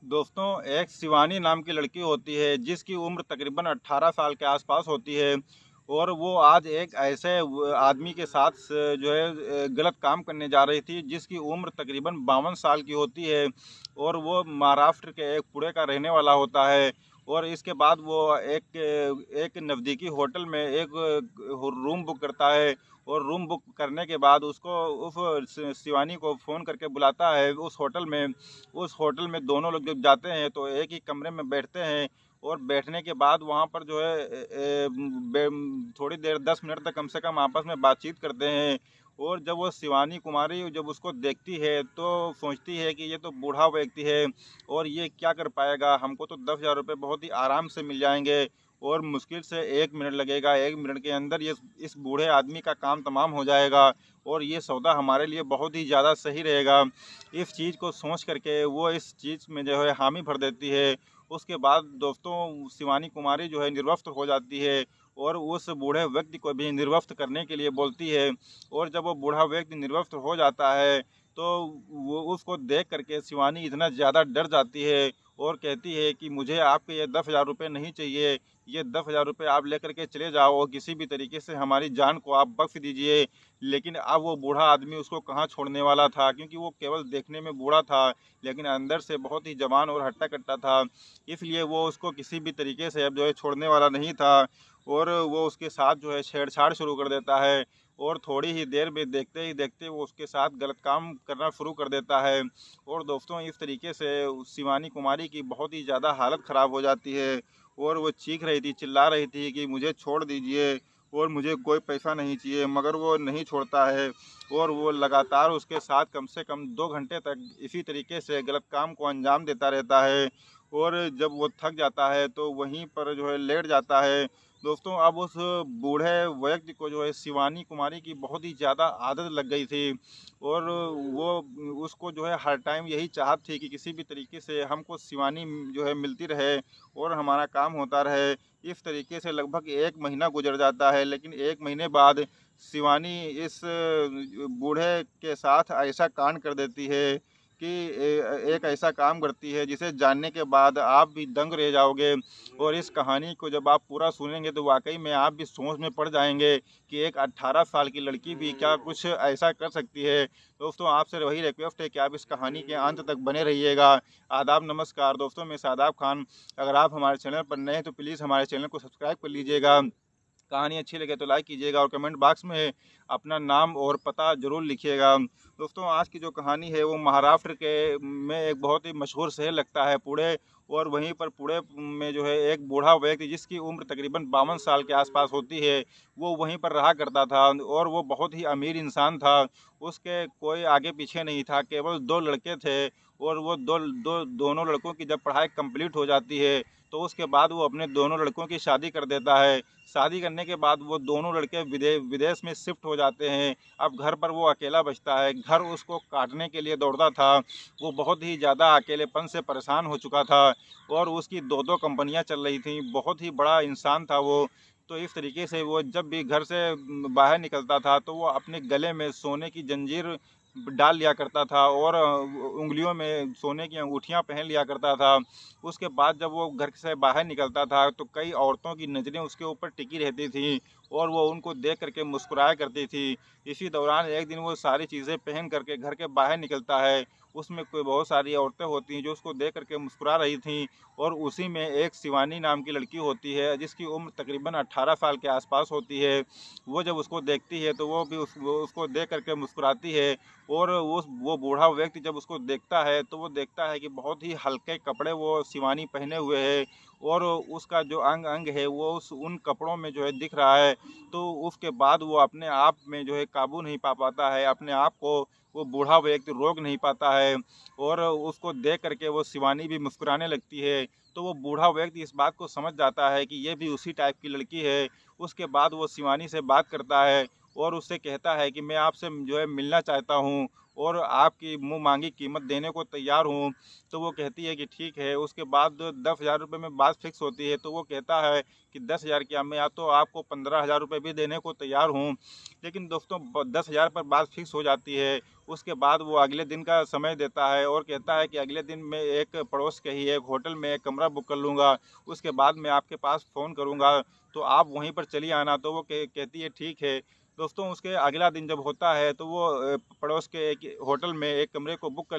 दोस्तों, एक शिवानी नाम की लड़की होती है जिसकी उम्र तकरीबन 18 साल के आसपास होती है। और वो आज एक ऐसे आदमी के साथ जो है गलत काम करने जा रही थी जिसकी उम्र तकरीबन 52 साल की होती है। और वो महाराष्ट्र के एक पुणे का रहने वाला होता है। और इसके बाद वो एक एक नज़दीकी होटल में एक रूम बुक करता है। और रूम बुक करने के बाद उसको उस शिवानी को फ़ोन करके बुलाता है उस होटल में। उस होटल में दोनों लोग जब जाते हैं तो एक ही कमरे में बैठते हैं। और बैठने के बाद वहाँ पर जो है थोड़ी देर 10 मिनट तक कम से कम आपस में बातचीत करते हैं। और जब वो शिवानी कुमारी जब उसको देखती है तो सोचती है कि ये तो बूढ़ा व्यक्ति है और ये क्या कर पाएगा, हमको तो 10,000 रुपये बहुत ही आराम से मिल जाएंगे। और मुश्किल से 1 मिनट लगेगा, 1 मिनट के अंदर ये इस बूढ़े आदमी का काम तमाम हो जाएगा और ये सौदा हमारे लिए बहुत ही ज़्यादा सही रहेगा। इस चीज़ को सोच करके वो इस चीज़ में जो है हामी भर देती है। उसके बाद दोस्तों शिवानी कुमारी जो है निर्वस्त्र हो जाती है और उस बूढ़े व्यक्ति को भी निर्वस्त्र करने के लिए बोलती है। और जब वो बूढ़ा व्यक्ति निर्वस्त्र हो जाता है तो वो उसको देख करके शिवानी इतना ज़्यादा डर जाती है और कहती है कि मुझे आपके ये 10,000 रुपये नहीं चाहिए। ये 10,000 रुपये आप लेकर के चले जाओ और किसी भी तरीके से हमारी जान को आप बख्श दीजिए। लेकिन अब वो बूढ़ा आदमी उसको कहाँ छोड़ने वाला था, क्योंकि वो केवल देखने में बूढ़ा था लेकिन अंदर से बहुत ही जवान और हट्टा कट्टा था। इसलिए वो उसको किसी भी तरीके से अब जो है छोड़ने वाला नहीं था। और वो उसके साथ जो है छेड़छाड़ शुरू कर देता है। और थोड़ी ही देर में देखते ही देखते वो उसके साथ गलत काम करना शुरू कर देता है। और दोस्तों इस तरीके से शिवानी कुमारी की बहुत ही ज़्यादा हालत ख़राब हो जाती है। और वो चीख रही थी, चिल्ला रही थी कि मुझे छोड़ दीजिए और मुझे कोई पैसा नहीं चाहिए, मगर वो नहीं छोड़ता है। और वो लगातार उसके साथ कम से कम 2 घंटे तक इसी तरीके से गलत काम को अंजाम देता रहता है। और जब वो थक जाता है तो वहीं पर जो है लेट जाता है। दोस्तों अब उस बूढ़े व्यक्ति को जो है शिवानी कुमारी की बहुत ही ज़्यादा आदत लग गई थी। और वो उसको जो है हर टाइम यही चाहत थी कि किसी भी तरीके से हमको शिवानी जो है मिलती रहे और हमारा काम होता रहे। इस तरीके से लगभग 1 महीना गुजर जाता है, लेकिन 1 महीने बाद शिवानी इस बूढ़े के साथ ऐसा कांड कर देती है कि एक ऐसा काम करती है जिसे जानने के बाद आप भी दंग रह जाओगे। और इस कहानी को जब आप पूरा सुनेंगे तो वाकई में आप भी सोच में पड़ जाएंगे कि एक 18 साल की लड़की भी क्या कुछ ऐसा कर सकती है। दोस्तों आपसे वही रिक्वेस्ट है कि आप इस कहानी के अंत तक बने रहिएगा। आदाब, नमस्कार दोस्तों, मैं शादाब खान। अगर आप हमारे चैनल पर नए हैं तो प्लीज़ हमारे चैनल को सब्सक्राइब कर लीजिएगा। कहानी अच्छी लगे तो लाइक कीजिएगा और कमेंट बॉक्स में अपना नाम और पता ज़रूर लिखिएगा। दोस्तों आज की जो कहानी है वो महाराष्ट्र के में एक बहुत ही मशहूर शहर लगता है पुणे। और वहीं पर पुणे में जो है एक बूढ़ा व्यक्ति जिसकी उम्र तकरीबन 52 साल के आसपास होती है, वो वहीं पर रहा करता था। और वो बहुत ही अमीर इंसान था। उसके कोई आगे पीछे नहीं था, केवल 2 लड़के थे। और वो दोनों लड़कों की जब पढ़ाई कंप्लीट हो जाती है तो उसके बाद वो अपने दोनों लड़कों की शादी कर देता है। शादी करने के बाद वो दोनों लड़के विदेश में शिफ्ट हो जाते हैं। अब घर पर वो अकेला बचता है, घर उसको काटने के लिए दौड़ता था। वो बहुत ही ज़्यादा अकेलेपन से परेशान हो चुका था और उसकी 2-2 कंपनियां चल रही थीं, बहुत ही बड़ा इंसान था वो। तो इस तरीके से वो जब भी घर से बाहर निकलता था तो वो अपने गले में सोने की जंजीर डाल लिया करता था और उंगलियों में सोने की अंगूठियां पहन लिया करता था। उसके बाद जब वो घर से बाहर निकलता था तो कई औरतों की नज़रें उसके ऊपर टिकी रहती थीं और वो उनको देख करके मुस्कुराया करती थी। इसी दौरान एक दिन वो सारी चीज़ें पहन करके घर के बाहर निकलता है। उसमें कोई बहुत सारी औरतें होती हैं जो उसको देख करके मुस्कुरा रही थीं। और उसी में एक शिवानी नाम की लड़की होती है जिसकी उम्र तकरीबन 18 साल के आसपास होती है। वो जब उसको देखती है तो वो भी उसको देख करके मुस्कुराती है। और वो बूढ़ा व्यक्ति जब उसको देखता है तो वो देखता है कि बहुत ही हल्के कपड़े वो शिवानी पहने हुए है और उसका जो अंग अंग है वो उन कपड़ों में जो है दिख रहा है। तो उसके बाद वो अपने आप में जो है काबू नहीं पा पाता है अपने आप को। वो बूढ़ा व्यक्ति रोक नहीं पाता है और उसको देख करके वो शिवानी भी मुस्कुराने लगती है। तो वो बूढ़ा व्यक्ति इस बात को समझ जाता है कि ये भी उसी टाइप की लड़की है। उसके बाद वो शिवानी से बात करता है और उससे कहता है कि मैं आपसे जो है मिलना चाहता हूँ और आपकी मुँह मांगी कीमत देने को तैयार हूँ। तो वो कहती है कि ठीक है। उसके बाद 10,000 रुपये में बात फिक्स होती है तो वो कहता है कि 10,000 क्या, मैं या तो आपको 15,000 रुपये भी देने को तैयार हूँ। लेकिन दोस्तों 10,000 पर बात फिक्स हो जाती है उसके बाद वो अगले दिन का समय देता है और कहता है कि अगले दिन मैं एक पड़ोस के ही एक होटल में एक कमरा बुक कर लूँगा, उसके बाद मैं आपके पास फ़ोन करूँगा, तो आप वहीं पर चली आना। तो वो कहती है ठीक है। दोस्तों उसके अगला दिन जब होता है तो वो पड़ोस के एक होटल में एक कमरे को बुक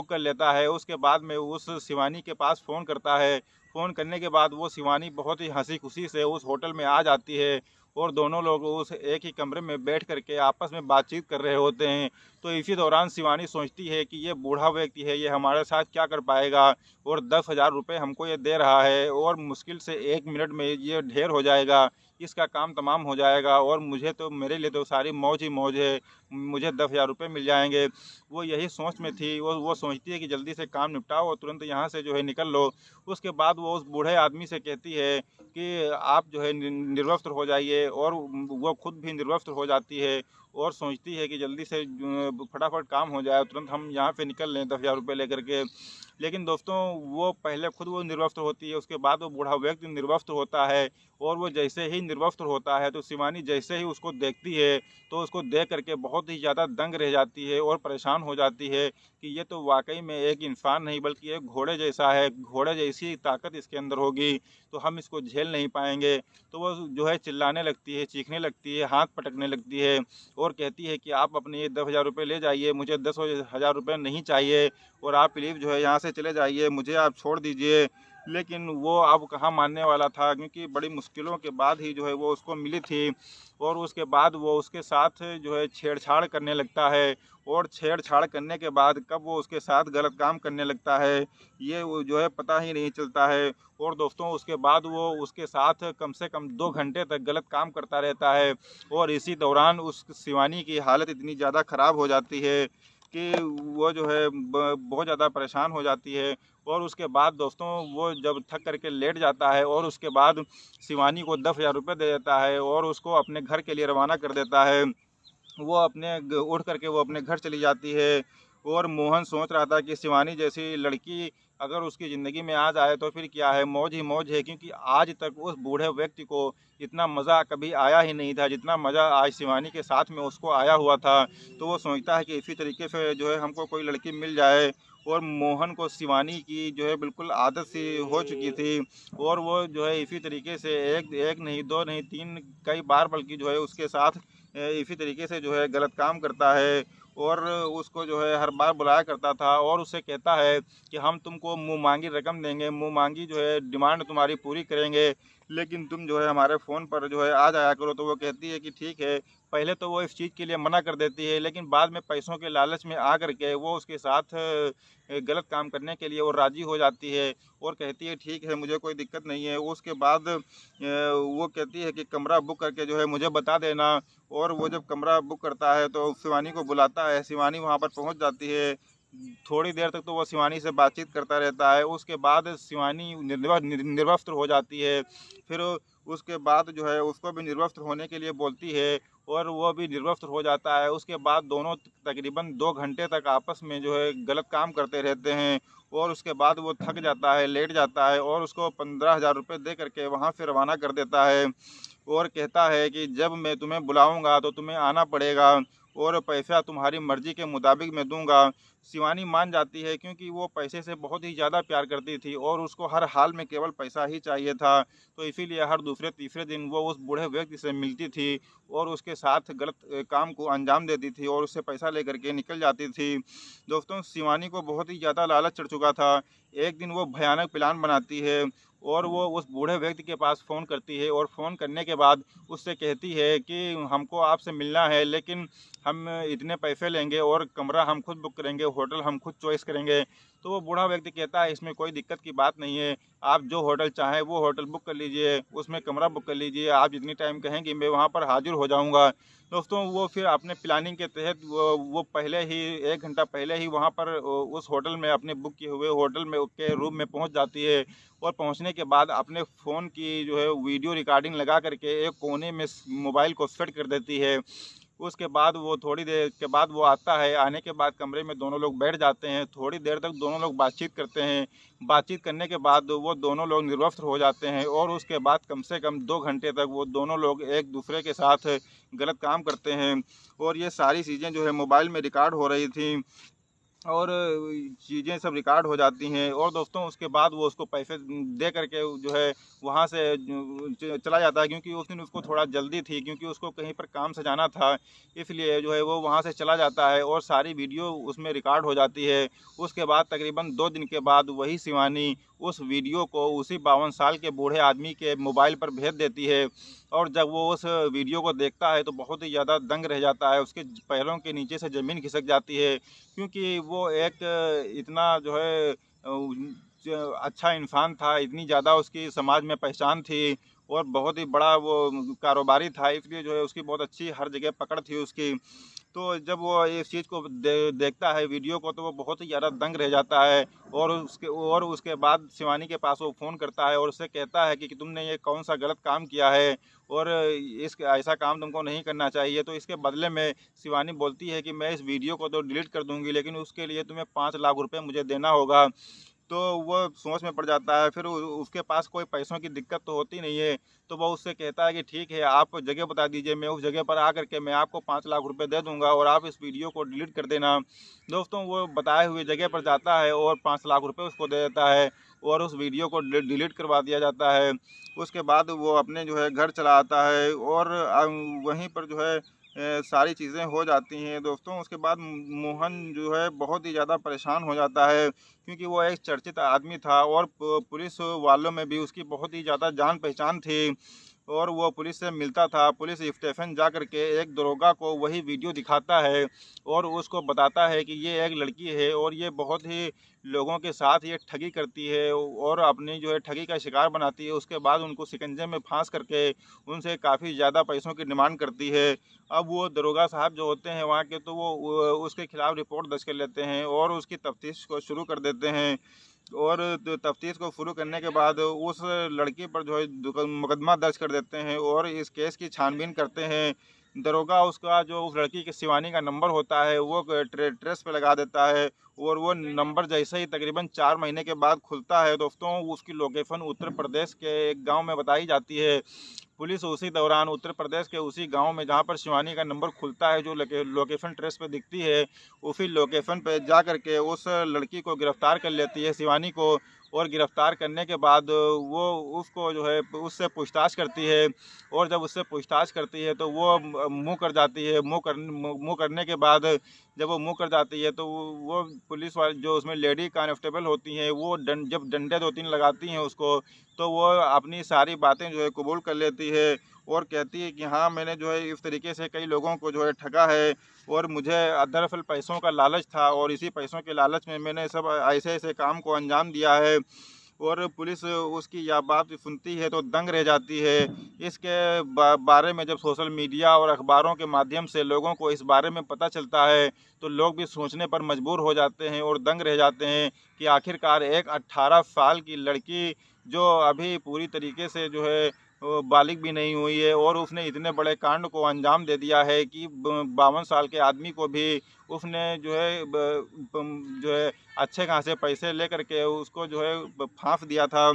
कर लेता है। उसके बाद में उस शिवानी के पास फ़ोन करता है। फ़ोन करने के बाद वो शिवानी बहुत ही हँसी खुशी से उस होटल में आ जाती है और दोनों लोग उस एक ही कमरे में बैठ कर के आपस में बातचीत कर रहे होते हैं। तो इसी दौरान शिवानी सोचती है कि ये बूढ़ा व्यक्ति है, ये हमारे साथ क्या कर पाएगा और 10,000 रुपये हमको ये दे रहा है और मुश्किल से 1 मिनट में ये ढेर हो जाएगा, इसका काम तमाम हो जाएगा और मुझे तो मेरे लिए तो सारी मौज ही मौज है, मुझे 10,000 रुपये मिल जाएंगे। वो यही सोच में थी, वो सोचती है कि जल्दी से काम निपटाओ और तुरंत यहाँ से जो है निकल लो। उसके बाद वो उस बूढ़े आदमी से कहती है कि आप जो है निर्वस्त्र हो जाइए और वो खुद भी निर्वस्त्र हो जाती है और सोचती है कि जल्दी से फटाफट काम हो जाए, तुरंत हम यहाँ से निकल लें 10,000 रुपये लेकर के। लेकिन दोस्तों वो पहले खुद वो निर्वस्त्र होती है, उसके बाद वो बूढ़ा व्यक्ति निर्वस्त्र होता है और वो जैसे ही निर्वस्त्र होता है तो शिवानी जैसे ही उसको देखती है तो उसको देख करके बहुत ही ज़्यादा दंग रह जाती है और परेशान हो जाती है कि ये तो वाकई में एक इंसान नहीं बल्कि एक घोड़े जैसा है, घोड़े जैसी ताकत इसके अंदर होगी, तो हम इसको झेल नहीं पाएंगे। तो वो जो है चिल्लाने लगती है, चीखने लगती है, हाथ पटकने लगती है और कहती है कि आप अपने ये 10,000 रुपये ले जाइए, मुझे 10,000 रुपये नहीं चाहिए और आप प्लीज़ जो है यहाँ से चले जाइए, मुझे आप छोड़ दीजिए। लेकिन वो अब कहाँ मानने वाला था, क्योंकि बड़ी मुश्किलों के बाद ही जो है वो उसको मिली थी और उसके बाद वो उसके साथ जो है छेड़छाड़ करने लगता है और छेड़छाड़ करने के बाद कब वो उसके साथ गलत काम करने लगता है, ये वो जो है पता ही नहीं चलता है। और दोस्तों उसके बाद वो उसके साथ कम से कम 2 घंटे तक गलत काम करता रहता है और इसी दौरान उस शिवानी की हालत इतनी ज़्यादा ख़राब हो जाती है कि वो जो है बहुत ज़्यादा परेशान हो जाती है। और उसके बाद दोस्तों वो जब थक करके लेट जाता है और उसके बाद शिवानी को 10,000 रुपये दे देता है और उसको अपने घर के लिए रवाना कर देता है। वो उठ करके वो अपने घर चली जाती है और मोहन सोच रहा था कि शिवानी जैसी लड़की अगर उसकी ज़िंदगी में आ जाए तो फिर क्या है, मौज ही मौज है, क्योंकि आज तक उस बूढ़े व्यक्ति को इतना मज़ा कभी आया ही नहीं था जितना मज़ा आज शिवानी के साथ में उसको आया हुआ था। तो वो सोचता है कि इसी तरीके से जो है हमको कोई लड़की मिल जाए और मोहन को शिवानी की जो है बिल्कुल आदत सी हो चुकी थी और वो जो है इसी तरीके से एक एक नहीं, दो नहीं, तीन कई बार बल्कि जो है उसके साथ इसी तरीके से जो है गलत काम करता है और उसको जो है हर बार बुलाया करता था और उससे कहता है कि हम तुमको मुँह मांगी रकम देंगे, मुँह मांगी जो है डिमांड तुम्हारी पूरी करेंगे, लेकिन तुम जो है हमारे फ़ोन पर जो है आ जाया करो। तो वो कहती है कि ठीक है। पहले तो वो इस चीज़ के लिए मना कर देती है, लेकिन बाद में पैसों के लालच में आ कर के वो उसके साथ गलत काम करने के लिए वो राज़ी हो जाती है और कहती है ठीक है, मुझे कोई दिक्कत नहीं है। उसके बाद वो कहती है कि कमरा बुक करके जो है मुझे बता देना और वो जब कमरा बुक करता है तो शिवानी को बुलाता है, शिवानी वहाँ पर पहुँच जाती है। थोड़ी देर तक तो वो शिवानी से बातचीत करता रहता है, उसके बाद शिवानी निर्वस्त्र हो जाती है। फिर उसके बाद जो है उसको भी निर्वस्त्र होने के लिए बोलती है और वो भी निर्वस्त्र हो जाता है। उसके बाद दोनों तकरीबन 2 घंटे तक आपस में जो है गलत काम करते रहते हैं और उसके बाद वो थक जाता है, लेट जाता है और उसको 15,000 रुपये दे करके वहाँ से रवाना कर देता है और कहता है कि जब मैं तुम्हें बुलाऊँगा तो तुम्हें आना पड़ेगा और पैसा तुम्हारी मर्ज़ी के मुताबिक मैं दूँगा। शिवानी मान जाती है क्योंकि वो पैसे से बहुत ही ज़्यादा प्यार करती थी और उसको हर हाल में केवल पैसा ही चाहिए था। तो इसीलिए हर दूसरे तीसरे दिन वो उस बूढ़े व्यक्ति से मिलती थी और उसके साथ गलत काम को अंजाम देती थी और उससे पैसा लेकर के निकल जाती थी। दोस्तों शिवानी को बहुत ही ज़्यादा लालच चढ़ चुका था। एक दिन वो भयानक प्लान बनाती है और वो उस बूढ़े व्यक्ति के पास फ़ोन करती है और फ़ोन करने के बाद उससे कहती है कि हमको आपसे मिलना है, लेकिन हम इतने पैसे लेंगे और कमरा हम खुद बुक करेंगे, होटल हम खुद चॉइस करेंगे। तो वो बूढ़ा व्यक्ति कहता है इसमें कोई दिक्कत की बात नहीं है, आप जो होटल चाहें वो होटल बुक कर लीजिए, उसमें कमरा बुक कर लीजिए, आप जितनी टाइम कहेंगी मैं वहाँ पर हाजिर हो जाऊँगा। दोस्तों वो फिर अपने प्लानिंग के तहत वो पहले ही 1 घंटा पहले ही वहाँ पर उस होटल में अपने बुक किए हुए होटल में के रूम में पहुँच जाती है और पहुँचने के बाद अपने फ़ोन की जो है वीडियो रिकॉर्डिंग लगा करके एक कोने में मोबाइल को सेट कर देती है उसके बाद वो थोड़ी देर के बाद वो आता है। आने के बाद कमरे में दोनों लोग बैठ जाते हैं। थोड़ी देर तक दोनों लोग बातचीत करते हैं। बातचीत करने के बाद वो दोनों लोग निर्वस्त्र हो जाते हैं और उसके बाद कम से कम 2 घंटे तक वो दोनों लोग एक दूसरे के साथ गलत काम करते हैं। और ये सारी चीज़ें जो है मोबाइल में रिकॉर्ड हो रही थी और चीज़ें सब रिकॉर्ड हो जाती हैं। और दोस्तों उसके बाद वो उसको पैसे दे करके जो है वहाँ से चला जाता है, क्योंकि उस दिन उसको थोड़ा जल्दी थी, क्योंकि उसको कहीं पर काम से जाना था, इसलिए जो है वो वहाँ से चला जाता है और सारी वीडियो उसमें रिकॉर्ड हो जाती है। उसके बाद तकरीबन 2 दिन के बाद वही शिवानी उस वीडियो को उसी 52 साल के बूढ़े आदमी के मोबाइल पर भेज देती है। और जब वो उस वीडियो को देखता है तो बहुत ही ज़्यादा दंग रह जाता है। उसके पैरों के नीचे से ज़मीन खिसक जाती है, क्योंकि वो एक इतना जो है अच्छा इंसान था, इतनी ज़्यादा उसकी समाज में पहचान थी और बहुत ही बड़ा वो कारोबारी था, इसलिए जो है उसकी बहुत अच्छी हर जगह पकड़ थी उसकी। तो जब वो इस चीज़ को देखता है वीडियो को, तो वो बहुत ही ज़्यादा दंग रह जाता है। और उसके बाद शिवानी के पास वो फ़ोन करता है और उससे कहता है कि तुमने ये कौन सा गलत काम किया है और इस ऐसा काम तुमको नहीं करना चाहिए। तो इसके बदले में शिवानी बोलती है कि मैं इस वीडियो को तो डिलीट कर दूंगी, लेकिन उसके लिए तुम्हें 5 लाख रुपए मुझे देना होगा। तो वो सोच में पड़ जाता है। फिर उसके पास कोई पैसों की दिक्कत तो होती नहीं है, तो वो उससे कहता है कि ठीक है, आप जगह बता दीजिए, मैं उस जगह पर आकर के मैं आपको 5 लाख रुपए दे दूंगा और आप इस वीडियो को डिलीट कर देना। दोस्तों वो बताए हुए जगह पर जाता है और 5 लाख रुपए उसको दे देता है और उस वीडियो को डिलीट करवा दिया जाता है। उसके बाद वो अपने जो है घर चला आता है और वहीं पर जो है सारी चीज़ें हो जाती हैं दोस्तों। उसके बाद मोहन जो है बहुत ही ज़्यादा परेशान हो जाता है, क्योंकि वो एक चर्चित आदमी था और पुलिस वालों में भी उसकी बहुत ही ज़्यादा जान पहचान थी और वो पुलिस से मिलता था। पुलिस स्टेशन जा कर के एक दरोगा को वही वीडियो दिखाता है और उसको बताता है कि ये एक लड़की है और ये बहुत ही लोगों के साथ ये ठगी करती है और अपनी जो है ठगी का शिकार बनाती है। उसके बाद उनको शिकंजे में फांस करके उनसे काफ़ी ज़्यादा पैसों की डिमांड करती है। अब वो दरोगा साहब जो होते हैं वहाँ के, तो वो उसके खिलाफ़ रिपोर्ट दर्ज कर लेते हैं और उसकी तफ्तीश को शुरू कर देते हैं। और तफ्तीश को शुरू करने के बाद उस लड़की पर जो है मुकदमा दर्ज कर देते हैं और इस केस की छानबीन करते हैं। दरोगा उसका जो उस लड़की के शिवानी का नंबर होता है वो ट्रेस पे लगा देता है और वो नंबर जैसे ही तकरीबन 4 महीने के बाद खुलता है दोस्तों, उसकी लोकेशन उत्तर प्रदेश के एक गांव में बताई जाती है। पुलिस उसी दौरान उत्तर प्रदेश के उसी गांव में जहां पर शिवानी का नंबर खुलता है, जो लोकेशन ट्रेस पे दिखती है, उसी लोकेशन पे जा कर के उस लड़की को गिरफ्तार कर लेती है, शिवानी को। और गिरफ्तार करने के बाद वो उसको जो है उससे पूछताछ करती है और जब उससे पूछताछ करती है तो वो मुँह कर जाती है। मुँह करने के बाद जब वो मुँह कर जाती है तो वो पुलिस वाले जो उसमें लेडी कांस्टेबल होती हैं वो जब डंडे 2-3 लगाती हैं उसको, तो वो अपनी सारी बातें जो है कबूल कर लेती है और कहती है कि हाँ, मैंने जो है इस तरीके से कई लोगों को जो है ठगा है और मुझे दरअसल पैसों का लालच था और इसी पैसों के लालच में मैंने सब ऐसे ऐसे काम को अंजाम दिया है। और पुलिस उसकी यह बात सुनती है तो दंग रह जाती है। इसके बारे में जब सोशल मीडिया और अखबारों के माध्यम से लोगों को इस बारे में पता चलता है तो लोग भी सोचने पर मजबूर हो जाते हैं और दंग रह जाते हैं कि आखिरकार एक 18 साल की लड़की जो अभी पूरी तरीके से जो है वो बालिग भी नहीं हुई है और उसने इतने बड़े कांड को अंजाम दे दिया है कि 52 साल के आदमी को भी उसने जो है जो है अच्छे खासे पैसे लेकर के उसको जो है फांस दिया था।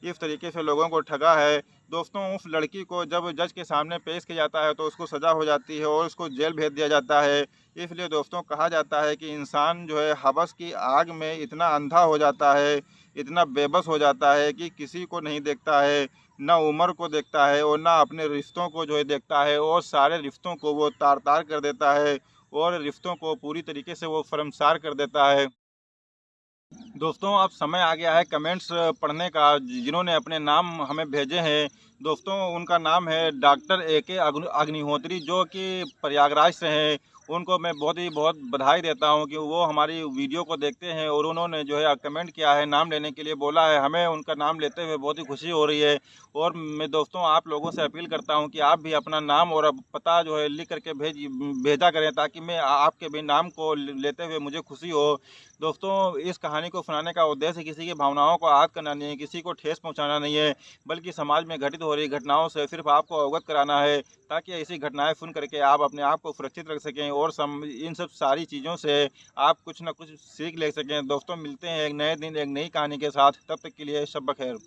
इस तरीके से लोगों को ठगा है दोस्तों। उस लड़की को जब जज के सामने पेश किया जाता है तो उसको सज़ा हो जाती है और उसको जेल भेज दिया जाता है। इसलिए दोस्तों कहा जाता है कि इंसान जो है हवस की आग में इतना अंधा हो जाता है, इतना बेबस हो जाता है कि किसी को नहीं देखता है, ना उम्र को देखता है और ना अपने रिश्तों को जो है देखता है और सारे रिश्तों को वो तार तार कर देता है और रिश्तों को पूरी तरीके से वो शर्मसार कर देता है। दोस्तों अब समय आ गया है कमेंट्स पढ़ने का, जिन्होंने अपने नाम हमें भेजे हैं। दोस्तों उनका नाम है डॉक्टर AK अग्निहोत्री, जो कि प्रयागराज से हैं। उनको मैं बहुत बधाई देता हूं कि वो हमारी वीडियो को देखते हैं और उन्होंने जो है कमेंट किया है, नाम लेने के लिए बोला है। हमें उनका नाम लेते हुए बहुत ही खुशी हो रही है और मैं दोस्तों आप लोगों से अपील करता हूं कि आप भी अपना नाम और पता जो है लिख करके भेजा करें, ताकि मैं आपके भी नाम को लेते हुए मुझे खुशी हो। दोस्तों इस कहानी को सुनाने का उद्देश्य किसी की भावनाओं को आहत करना नहीं है, किसी को ठेस पहुंचाना नहीं है, बल्कि समाज में घटित हो रही घटनाओं से सिर्फ आपको अवगत कराना है, ताकि ऐसी घटनाएं सुन करके आप अपने आप को सुरक्षित रख सकें और इन सब सारी चीज़ों से आप कुछ ना कुछ सीख ले सकें। दोस्तों, मिलते हैं एक नए दिन एक नई कहानी के साथ, तब तक के लिए शब बखैर।